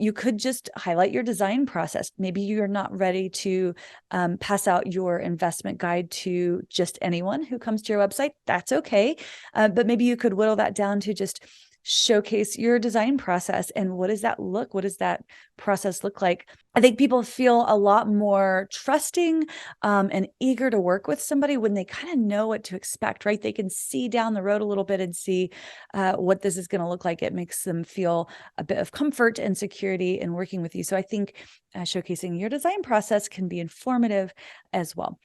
you could just highlight your design process. Maybe you're not ready to pass out your investment guide to just anyone who comes to your website. That's okay. But maybe you could whittle that down to just showcase your design process. And what does that process look like? I think people feel a lot more trusting and eager to work with somebody when they kind of know what to expect, right? They can see down the road a little bit and see what this is going to look like. It makes them feel a bit of comfort and security in working with you. So I think showcasing your design process can be informative as well.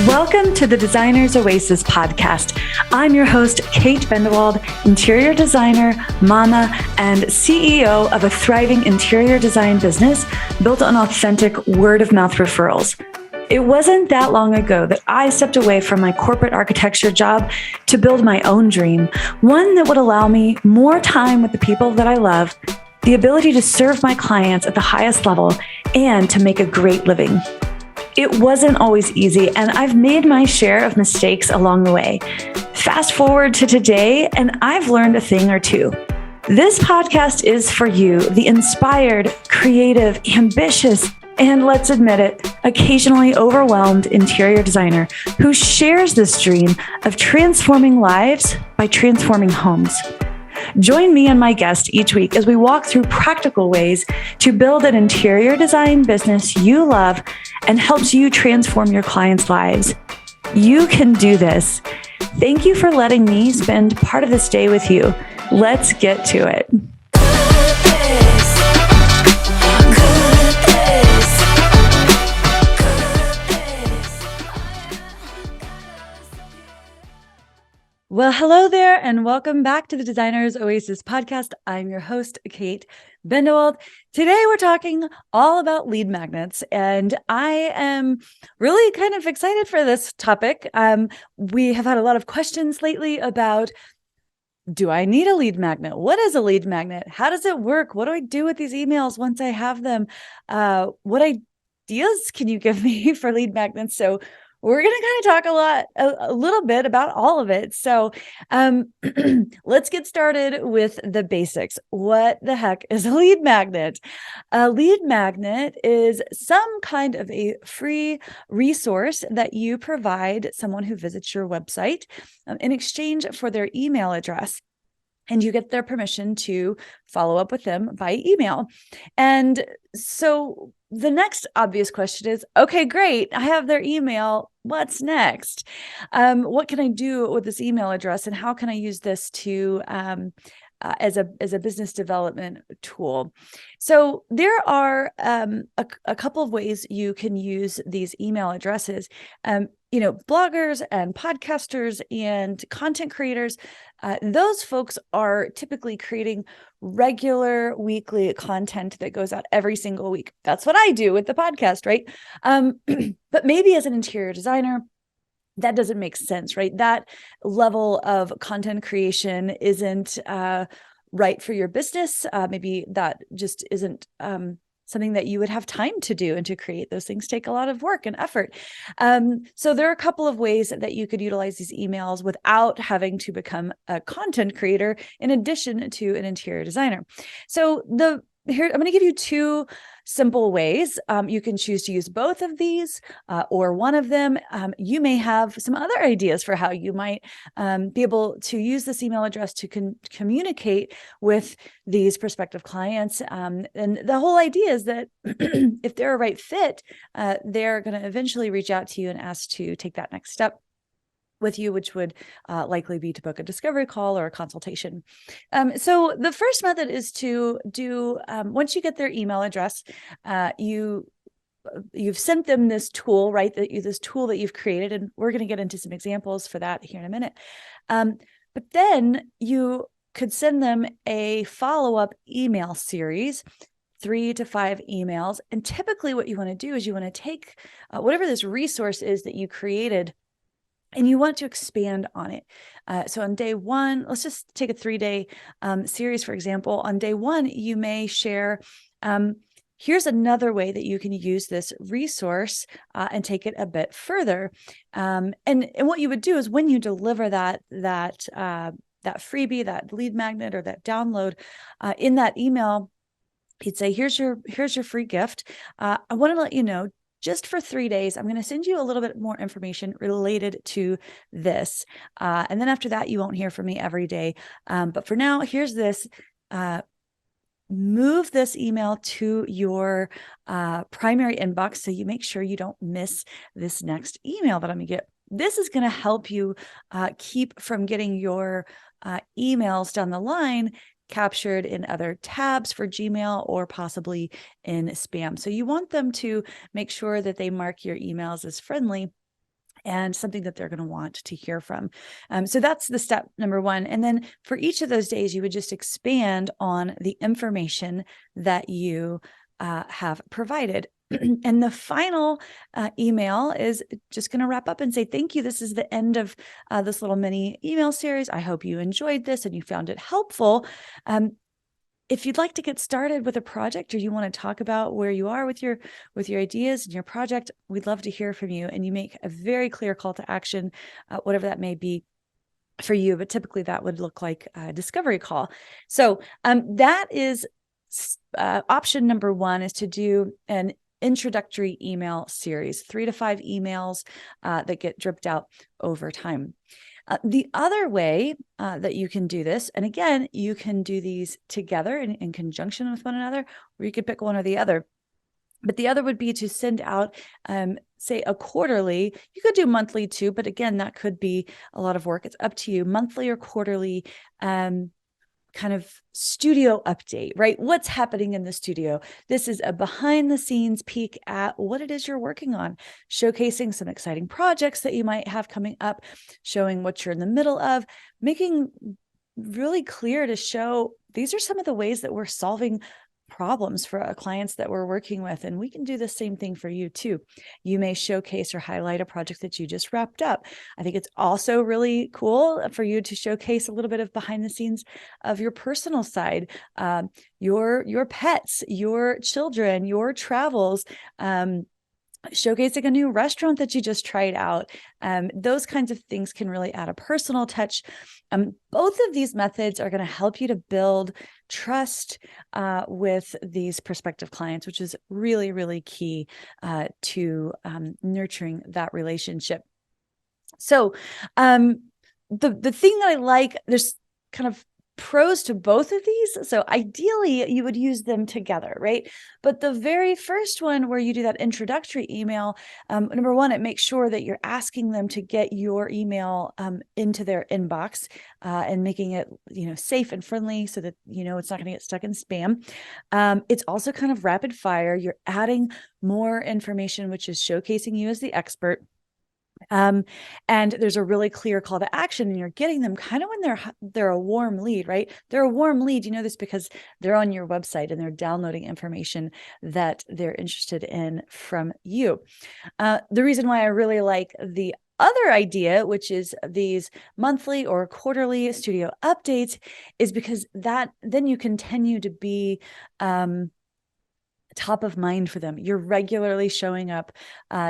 Welcome to the Designer's Oasis podcast. I'm your host, Kate Bendewald, interior designer, mama, and CEO of a thriving interior design business built on authentic word-of-mouth referrals. It wasn't that long ago that I stepped away from my corporate architecture job to build my own dream, one that would allow me more time with the people that I love, the ability to serve my clients at the highest level, and to make a great living. It wasn't always easy, and I've made my share of mistakes along the way. Fast forward to today, and I've learned a thing or two. This podcast is for you, the inspired, creative, ambitious, and let's admit it, occasionally overwhelmed interior designer who shares this dream of transforming lives by transforming homes. Join me and my guest each week as we walk through practical ways to build an interior design business you love and helps you transform your clients' lives. You can do this. Thank you for letting me spend part of this day with you. Let's get to it. Well, hello there, and welcome back to the Designer's Oasis podcast. I'm your host, Kate Bendewald. Today, we're talking all about lead magnets, and I am really kind of excited for this topic. We have had a lot of questions lately about, do I need a lead magnet? What is a lead magnet? How does it work? What do I do with these emails once I have them? What ideas can you give me for lead magnets? So we're going to kind of talk a little bit about all of it. So let's get started with the basics. What the heck is a lead magnet? A lead magnet is some kind of a free resource that you provide someone who visits your website in exchange for their email address. And you get their permission to follow up with them by email. And so the next obvious question is, okay, great. I have their email. What's next? What can I do with this email address? And how can I use this to as a business development tool? So there are a couple of ways you can use these email addresses. Bloggers and podcasters and content creators, those folks are typically creating regular weekly content that goes out every single week. That's what I do with the podcast, right? But maybe as an interior designer, that doesn't make sense, right? That level of content creation isn't right for your business. Maybe that just isn't something that you would have time to do and to create. Those things take a lot of work and effort. So there are a couple of ways that you could utilize these emails without having to become a content creator in addition to an interior designer. So here, I'm going to give you two simple ways. You can choose to use both of these or one of them. You may have some other ideas for how you might be able to use this email address to communicate with these prospective clients. And the whole idea is that if they're a right fit, they're going to eventually reach out to you and ask to take that next step with you, which would likely be to book a discovery call or a consultation. So the first method is to do, once you get their email address, you've sent them this tool, right? This tool that you've created, and we're going to get into some examples for that here in a minute. But then you could send them a follow-up email series, 3 to 5 emails. And typically what you want to do is you want to take whatever this resource is that you created, and you want to expand on it. So on day one, let's just take a 3-day series, for example. On day one, you may share, here's another way that you can use this resource and take it a bit further. And what you would do is when you deliver that freebie, that lead magnet, or that download, in that email, you'd say, here's your free gift. I want to let you know, just for 3 days, I'm going to send you a little bit more information related to this. And then after that, you won't hear from me every day. But for now, here's this. Move this email to your primary inbox so you make sure you don't miss this next email that I'm going to get. This is going to help you keep from getting your emails down the line captured in other tabs for Gmail or possibly in spam. So you want them to make sure that they mark your emails as friendly and something that they're going to want to hear from. So that's the step number one. And then for each of those days, you would just expand on the information that you have provided. And the final email is just going to wrap up and say, thank you. This is the end of this little mini email series. I hope you enjoyed this and you found it helpful. If you'd like to get started with a project, or you want to talk about where you are with your ideas and your project, we'd love to hear from you. And you make a very clear call to action, whatever that may be for you. But typically that would look like a discovery call. So that is option number one, is to do an introductory email series, 3 to 5 emails that get dripped out over time. The other way that you can do this, and again, you can do these together in conjunction with one another, or you could pick one or the other. But the other would be to send out, say, a quarterly. You could do monthly too, but again, that could be a lot of work. It's up to you, monthly or quarterly kind of studio update, right? What's happening in the studio? This is a behind the scenes peek at what it is you're working on, showcasing some exciting projects that you might have coming up, showing what you're in the middle of, making really clear to show these are some of the ways that we're solving problems for our clients that we're working with. And we can do the same thing for you too. You may showcase or highlight a project that you just wrapped up. I think it's also really cool for you to showcase a little bit of behind the scenes of your personal side, your pets, your children, your travels, showcasing a new restaurant that you just tried out. Those kinds of things can really add a personal touch. Both of these methods are going to help you to build trust with these prospective clients, which is really, really key to nurturing that relationship. So the thing that I like, there's kind of pros to both of these. So ideally you would use them together, right? But the very first one, where you do that introductory email, number one, it makes sure that you're asking them to get your email into their inbox and making it, safe and friendly so that, it's not going to get stuck in spam. It's also kind of rapid fire. You're adding more information, which is showcasing you as the expert. And there's a really clear call to action, and you're getting them kind of when they're a warm lead, right? They're a warm lead. You know this because they're on your website and they're downloading information that they're interested in from you. The reason why I really like the other idea, which is these monthly or quarterly studio updates, is because then you continue to be top of mind for them. You're regularly showing up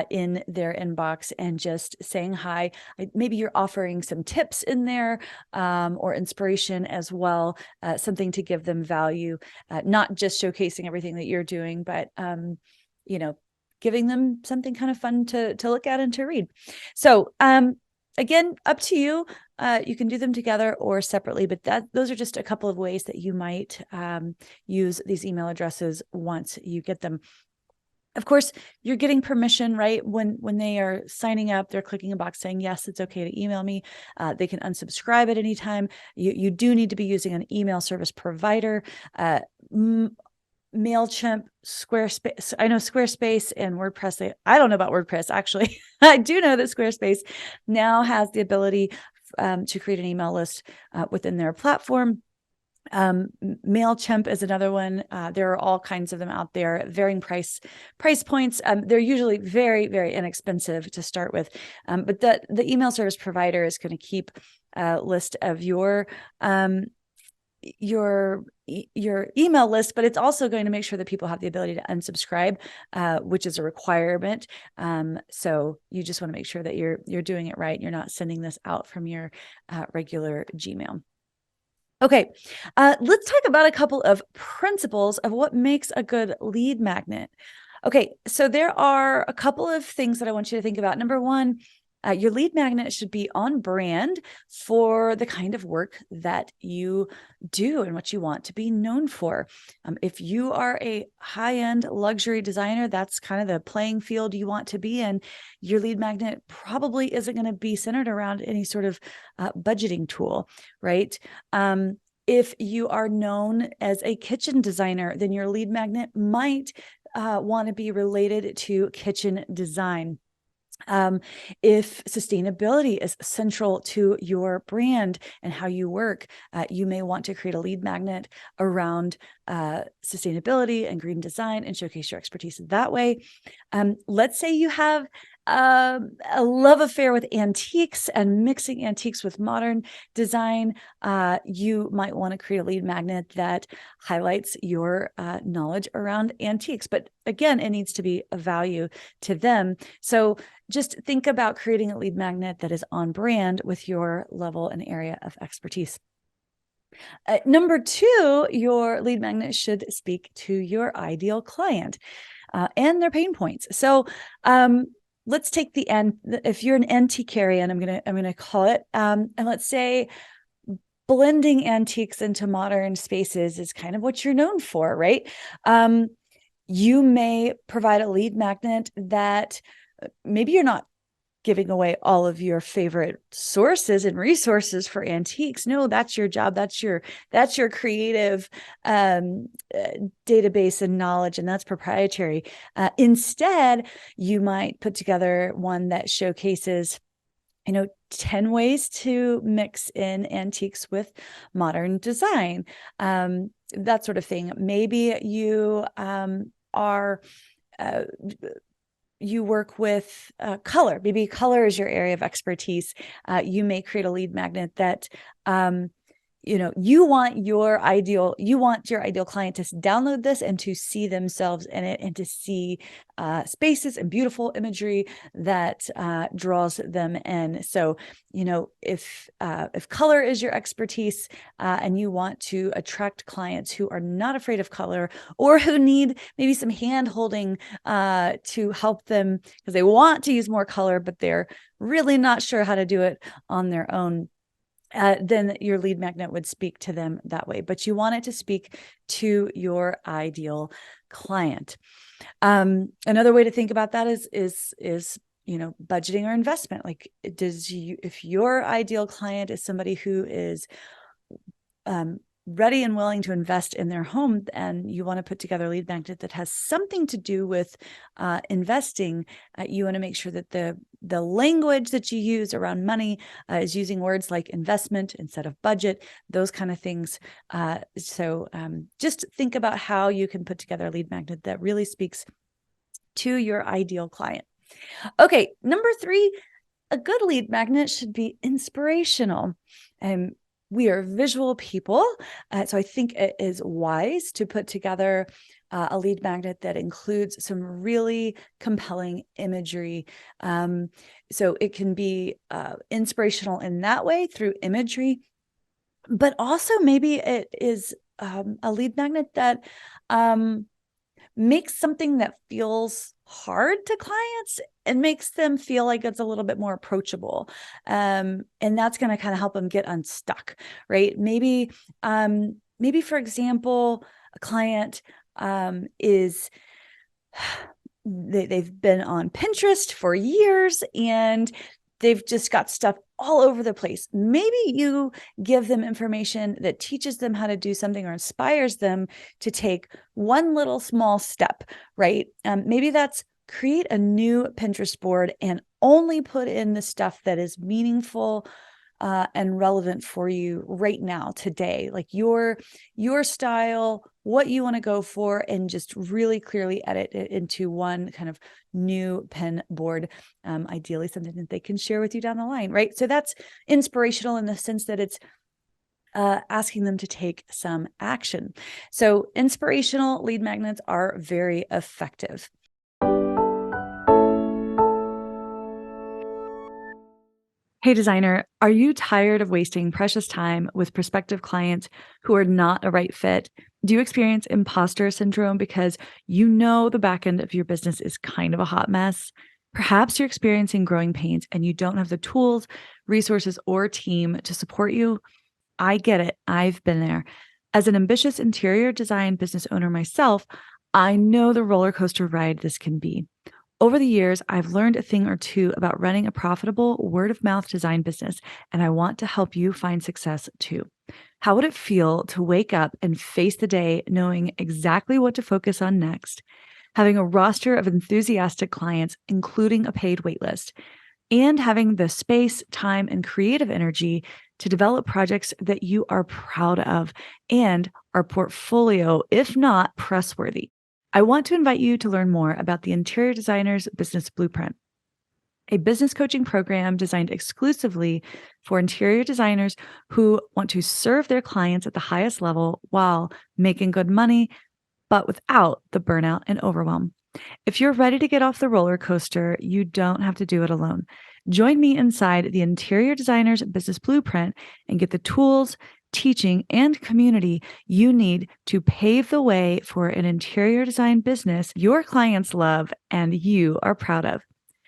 in their inbox and just saying hi. Maybe you're offering some tips in there or inspiration as well, something to give them value, not just showcasing everything that you're doing, but giving them something kind of fun to look at and to read. So again, up to you. You can do them together or separately, but those are just a couple of ways that you might use these email addresses once you get them. Of course, you're getting permission, right? When they are signing up, they're clicking a box saying, yes, it's okay to email me. They can unsubscribe at any time. You do need to be using an email service provider. MailChimp, Squarespace. I know Squarespace and WordPress. I don't know about WordPress, actually. I do know that Squarespace now has the ability to create an email list within their platform. MailChimp is another one. There are all kinds of them out there at varying price points. They're usually very, very inexpensive to start with. But the email service provider is going to keep a list of your your email list, but it's also going to make sure that people have the ability to unsubscribe, which is a requirement. So you just want to make sure that you're doing it right. You're not sending this out from your regular Gmail. Okay, let's talk about a couple of principles of what makes a good lead magnet. Okay, so there are a couple of things that I want you to think about. Number one, your lead magnet should be on brand for the kind of work that you do and what you want to be known for. If you are a high-end luxury designer, that's kind of the playing field you want to be in. Your lead magnet probably isn't going to be centered around any sort of budgeting tool, right? If you are known as a kitchen designer, then your lead magnet might want to be related to kitchen design. If sustainability is central to your brand and how you work, you may want to create a lead magnet around sustainability and green design and showcase your expertise that way. Let's say you have a love affair with antiques and mixing antiques with modern design. You might want to create a lead magnet that highlights your knowledge around antiques. But again, it needs to be of value to them. So just think about creating a lead magnet that is on brand with your level and area of expertise. Number two, your lead magnet should speak to your ideal client and their pain points. So let's take the end. If you're an antiquarian, I'm gonna call it, and let's say blending antiques into modern spaces is kind of what you're known for, right? You may provide a lead magnet that maybe you're not giving away all of your favorite sources and resources for antiques. No, that's your job. That's your creative database and knowledge, and that's proprietary. Instead, you might put together one that showcases 10 ways to mix in antiques with modern design, that sort of thing. Maybe you you work with color. Maybe color is your area of expertise. You may create a lead magnet that you want your ideal client to download this and to see themselves in it and to see spaces and beautiful imagery that draws them in. So, if color is your expertise and you want to attract clients who are not afraid of color or who need maybe some hand holding to help them because they want to use more color, but they're really not sure how to do it on their own, then your lead magnet would speak to them that way. But you want it to speak to your ideal client. Another way to think about that is budgeting or investment. Like, if your ideal client is somebody who is ready and willing to invest in their home, and you want to put together a lead magnet that has something to do with investing, you want to make sure that the language that you use around money is using words like investment instead of budget, those kind of things. So just think about how you can put together a lead magnet that really speaks to your ideal client. Okay, number three, a good lead magnet should be inspirational. We are visual people, so I think it is wise to put together a lead magnet that includes some really compelling imagery. So it can be inspirational in that way through imagery, but also maybe it is a lead magnet that makes something that feels hard to clients and makes them feel like it's a little bit more approachable. And that's going to kind of help them get unstuck, right? Maybe, for example, a client they've been on Pinterest for years and they've just got stuff all over the place. Maybe you give them information that teaches them how to do something or inspires them to take one little small step, right? Maybe that's create a new Pinterest board and only put in the stuff that is meaningful and relevant for you right now, today, like your style, what you want to go for, and just really clearly edit it into one kind of new pen board, ideally something that they can share with you down the line, right? So that's inspirational in the sense that it's asking them to take some action. So inspirational lead magnets are very effective. Hey, designer, are you tired of wasting precious time with prospective clients who are not a right fit? Do you experience imposter syndrome because you know the back end of your business is kind of a hot mess? Perhaps you're experiencing growing pains and you don't have the tools, resources, or team to support you. I get it. I've been there. As an ambitious interior design business owner myself, I know the roller coaster ride this can be. Over the years, I've learned a thing or two about running a profitable word of mouth design business, and I want to help you find success too. How would it feel to wake up and face the day knowing exactly what to focus on next, having a roster of enthusiastic clients, including a paid waitlist, and having the space, time, and creative energy to develop projects that you are proud of and are portfolio, if not press-worthy? I want to invite you to learn more about the Interior Designer's Business Blueprint, a business coaching program designed exclusively for interior designers who want to serve their clients at the highest level while making good money, but without the burnout and overwhelm. If you're ready to get off the roller coaster, you don't have to do it alone. Join me inside the Interior Designer's Business Blueprint and get the tools, teaching, and community you need to pave the way for an interior design business your clients love and you are proud of.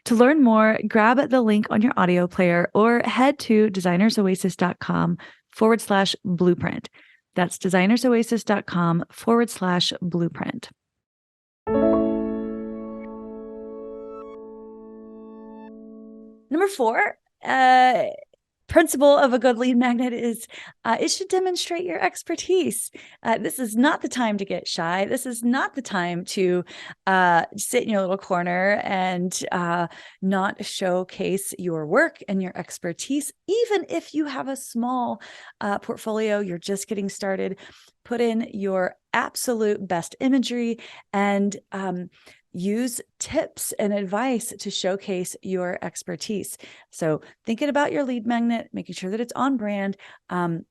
To learn more, grab the link on your audio player or head to designersoasis.com/blueprint. That's designersoasis.com/blueprint. Number 4, principle of a good lead magnet is it should demonstrate your expertise. This is not the time to get shy. This is not the time to sit in your little corner and not showcase your work and your expertise. Even if you have a small portfolio, you're just getting started, put in your absolute best imagery and use tips and advice to showcase your expertise. So thinking about your lead magnet, making sure that it's on brand, that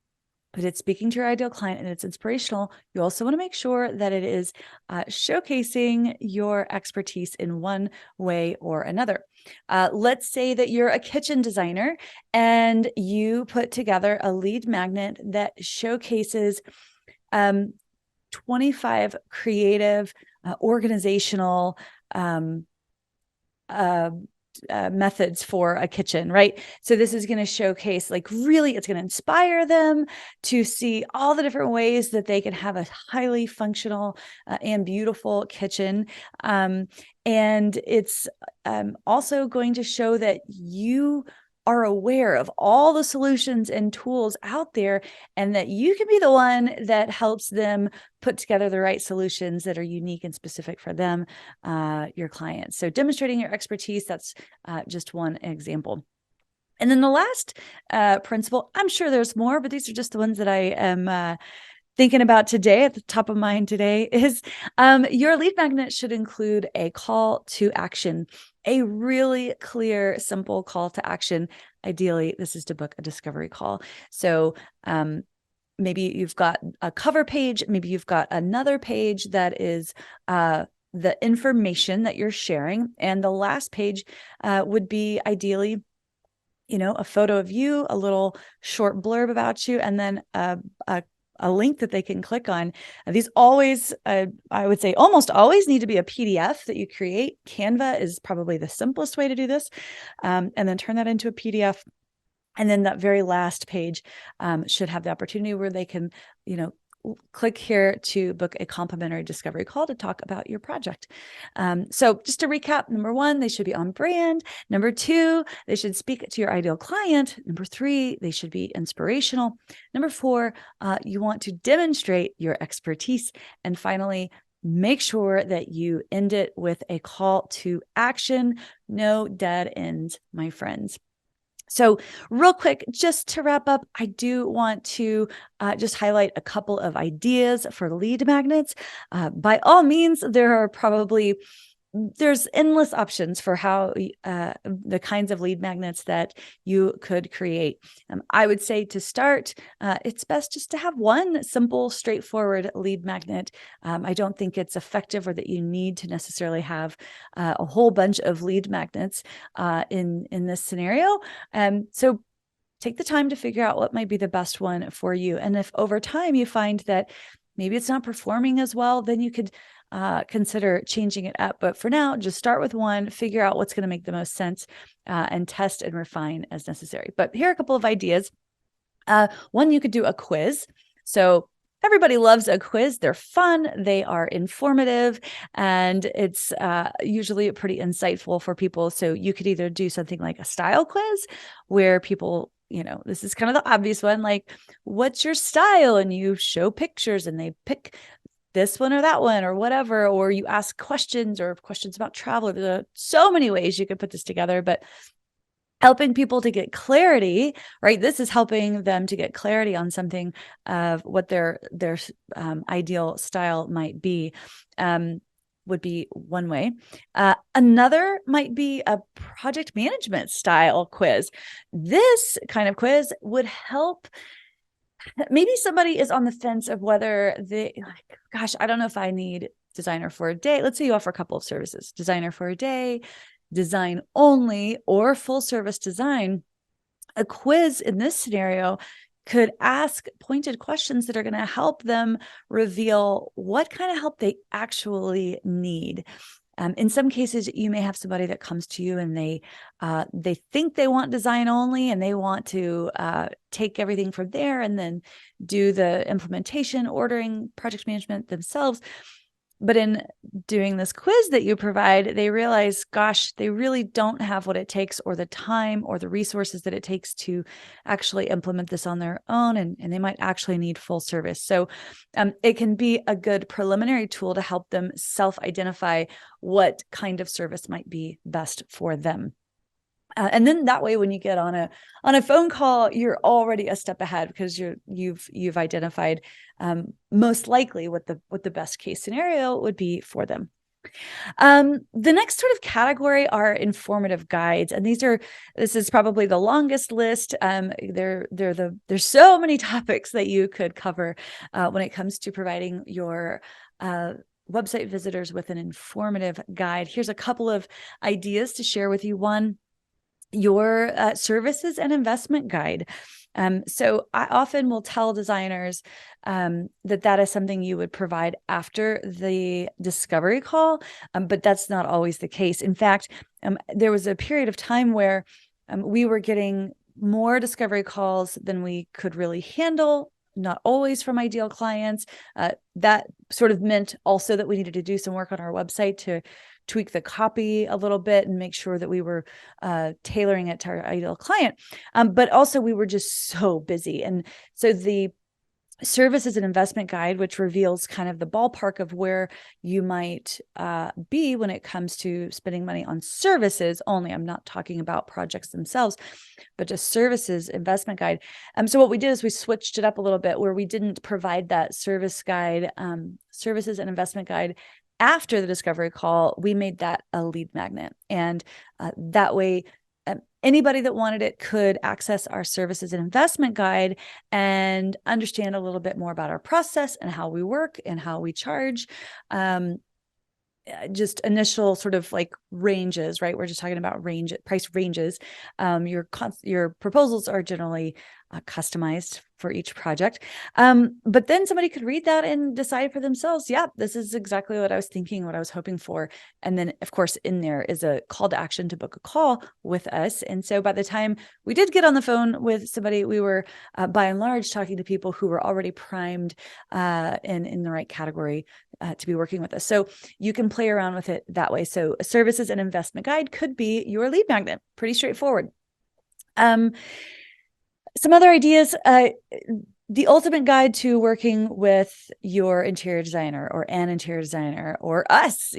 it's speaking to your ideal client and it's inspirational. You also want to make sure that it is showcasing your expertise in one way or another. Let's say that you're a kitchen designer and you put together a lead magnet that showcases 25 creative, organizational methods for a kitchen, right? So this is going to showcase, like, really, it's going to inspire them to see all the different ways that they can have a highly functional and beautiful kitchen. And it's also going to show that you are aware of all the solutions and tools out there and that you can be the one that helps them put together the right solutions that are unique and specific for them, your clients. So demonstrating your expertise, that's just one example. And then the last principle, I'm sure there's more, but these are just the ones that I am thinking about today, at the top of mind today, is your lead magnet should include a call to action, a really clear, simple call to action. Ideally, this is to book a discovery call. So maybe you've got a cover page, maybe you've got another page that is the information that you're sharing. And the last page would be ideally, a photo of you, a little short blurb about you, and then a link that they can click on. These always, I would say almost always, need to be a PDF that you create. Canva is probably the simplest way to do this. And then turn that into a PDF. And then that very last page should have the opportunity where they can, click here to book a complimentary discovery call to talk about your project. So just to recap, number 1, they should be on brand. Number 2, they should speak to your ideal client. Number 3, they should be inspirational. Number 4, you want to demonstrate your expertise. And finally, make sure that you end it with a call to action. No dead ends, my friends. So real quick, just to wrap up, I do want to just highlight a couple of ideas for lead magnets. By all means, there are probably there's endless options for how the kinds of lead magnets that you could create. I would say to start, it's best just to have one simple, straightforward lead magnet. I don't think it's effective or that you need to necessarily have a whole bunch of lead magnets in this scenario. So take the time to figure out what might be the best one for you. And if over time you find that maybe it's not performing as well, then you could consider changing it up. But for now, just start with one, figure out what's going to make the most sense, and test and refine as necessary. But here are a couple of ideas. One, you could do a quiz. So everybody loves a quiz. They're fun, they are informative, and it's usually pretty insightful for people. So you could either do something like a style quiz where people, this is kind of the obvious one, like, what's your style? And you show pictures and they pick this one or that one or whatever, or you ask questions or questions about travel. There are so many ways you could put this together, but helping people to get clarity, right? This is helping them to get clarity on something of what their ideal style might be, would be one way. Another might be a project management style quiz. This kind of quiz would help. Maybe somebody is on the fence of whether gosh, I don't know if I need designer for a day. Let's say you offer a couple of services, designer for a day, design only, or full service design. A quiz in this scenario could ask pointed questions that are going to help them reveal what kind of help they actually need. In some cases, you may have somebody that comes to you and they think they want design only, and they want to take everything from there and then do the implementation, ordering, project management themselves. But in doing this quiz that you provide, they realize, gosh, they really don't have what it takes, or the time or the resources that it takes to actually implement this on their own. And they might actually need full service. So it can be a good preliminary tool to help them self-identify what kind of service might be best for them. And then that way, when you get on a phone call, you're already a step ahead because you've identified most likely what the best case scenario would be for them. The next sort of category are informative guides, and this is probably the longest list. There's so many topics that you could cover when it comes to providing your website visitors with an informative guide. Here's a couple of ideas to share with you. One, your services and investment guide. So I often will tell designers that is something you would provide after the discovery call, but that's not always the case. In fact, there was a period of time where we were getting more discovery calls than we could really handle, not always from ideal clients. That sort of meant also that we needed to do some work on our website to tweak the copy a little bit and make sure that we were tailoring it to our ideal client. But also we were just so busy. And so the services and investment guide, which reveals kind of the ballpark of where you might be when it comes to spending money on services only. I'm not talking about projects themselves, but just services investment guide. So what we did is we switched it up a little bit, where we didn't provide that services and investment guide after the discovery call. We made that a lead magnet. And that way, anybody that wanted it could access our services and investment guide and understand a little bit more about our process and how we work and how we charge. Just initial sort of like ranges, right? We're just talking about price ranges. Your proposals are generally customized for each project. But then somebody could read that and decide for themselves, yeah, this is exactly what I was thinking, what I was hoping for. And then of course in there is a call to action to book a call with us. And so by the time we did get on the phone with somebody, we were by and large talking to people who were already primed in the right category to be working with us. So you can play around with it that way. So a services and investment guide could be your lead magnet. Pretty straightforward. Some other ideas, the ultimate guide to working with your interior designer or an interior designer or us,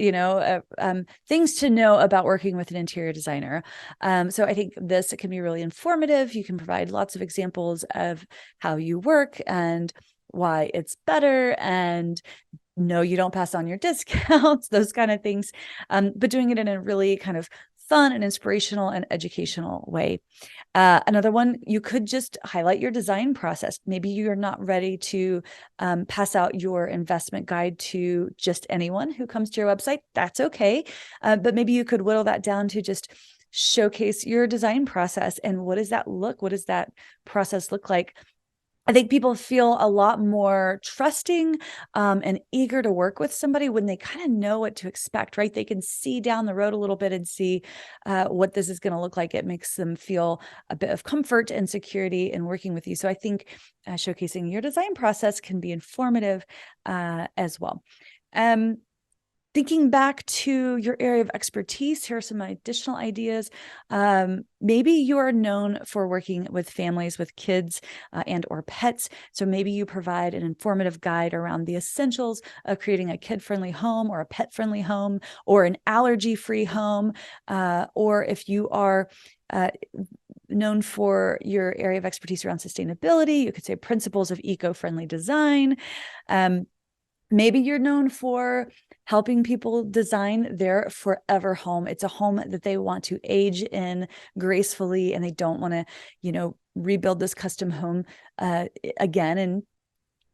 things to know about working with an interior designer. So I think this can be really informative. You can provide lots of examples of how you work and why it's better, and No, you don't pass on your discounts, those kind of things, but doing it in a really kind of fun and inspirational and educational way. Another one, you could just highlight your design process. Maybe you're not ready to pass out your investment guide to just anyone who comes to your website. That's okay. But maybe you could whittle that down to just showcase your design process. And what does that process look like? I think people feel a lot more trusting and eager to work with somebody when they kind of know what to expect, right? They can see down the road a little bit and see what this is going to look like. It makes them feel a bit of comfort and security in working with you. So I think showcasing your design process can be informative as well. Thinking back to your area of expertise, here are some additional ideas. Maybe you are known for working with families with kids and or pets. So maybe you provide an informative guide around the essentials of creating a kid-friendly home or a pet-friendly home or an allergy-free home. Or if you are known for your area of expertise around sustainability, you could say principles of eco-friendly design. Maybe you're known for helping people design their forever home. It's a home that they want to age in gracefully, and they don't want to, rebuild this custom home again in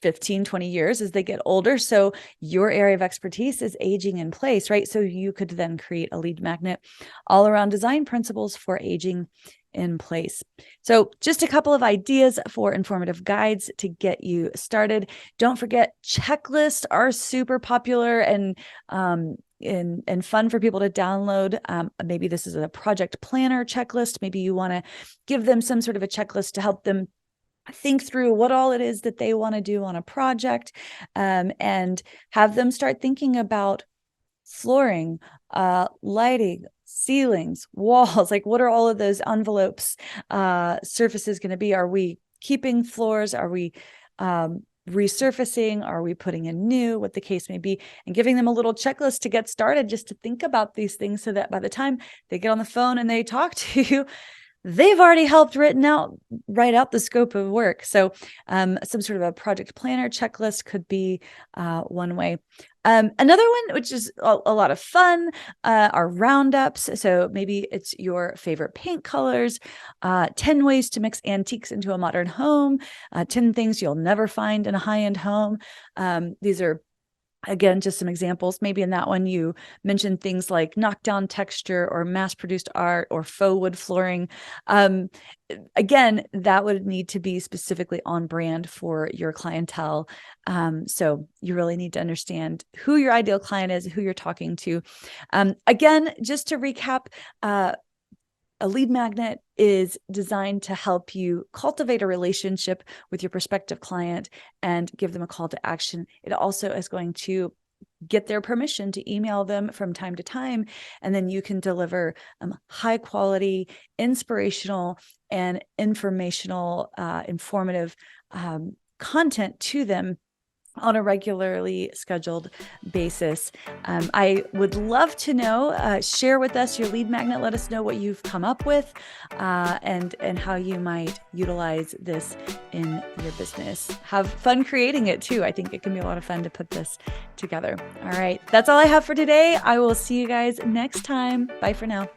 15, 20 years as they get older. So your area of expertise is aging in place, right? So you could then create a lead magnet all around design principles for aging in place. So just a couple of ideas for informative guides to get you started. Don't forget, checklists are super popular and fun for people to download. Maybe this is a project planner checklist. Maybe you want to give them some sort of a checklist to help them think through what all it is that they want to do on a project, and have them start thinking about flooring, lighting, ceilings, walls. Like, what are all of those envelopes, surfaces going to be? Are we keeping floors? Are we resurfacing? Are we putting in new? What the case may be, and giving them a little checklist to get started, just to think about these things, so that by the time they get on the phone and they talk to you, they've already helped write out the scope of work. So some sort of a project planner checklist could be one way. Another one, which is a lot of fun, are roundups. So maybe it's your favorite paint colors, 10 ways to mix antiques into a modern home, 10 things you'll never find in a high-end home. These are, again, just some examples. Maybe in that one, you mentioned things like knockdown texture or mass-produced art or faux wood flooring. Again, that would need to be specifically on brand for your clientele. So you really need to understand who your ideal client is, who you're talking to. Again, just to recap, a lead magnet is designed to help you cultivate a relationship with your prospective client and give them a call to action. It also is going to get their permission to email them from time to time, and then you can deliver high quality, inspirational, and informational, informative content to them on a regularly scheduled basis. I would love to know, share with us your lead magnet. Let us know what you've come up with, and how you might utilize this in your business. Have fun creating it too. I think it can be a lot of fun to put this together. All right, that's all I have for today. I will see you guys next time. Bye for now.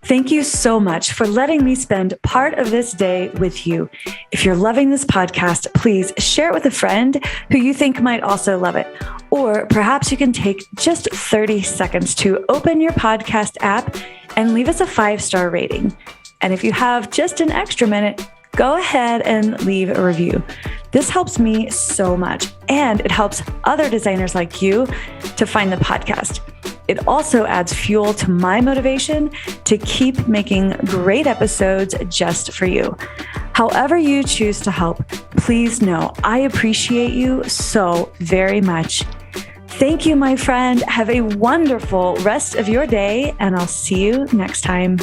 Thank you so much for letting me spend part of this day with you. If you're loving this podcast, please share it with a friend who you think might also love it. Or perhaps you can take just 30 seconds to open your podcast app and leave us a 5-star rating. And if you have just an extra minute, go ahead and leave a review. This helps me so much, and it helps other designers like you to find the podcast. It also adds fuel to my motivation to keep making great episodes just for you. However you choose to help, please know I appreciate you so very much. Thank you, my friend. Have a wonderful rest of your day, and I'll see you next time.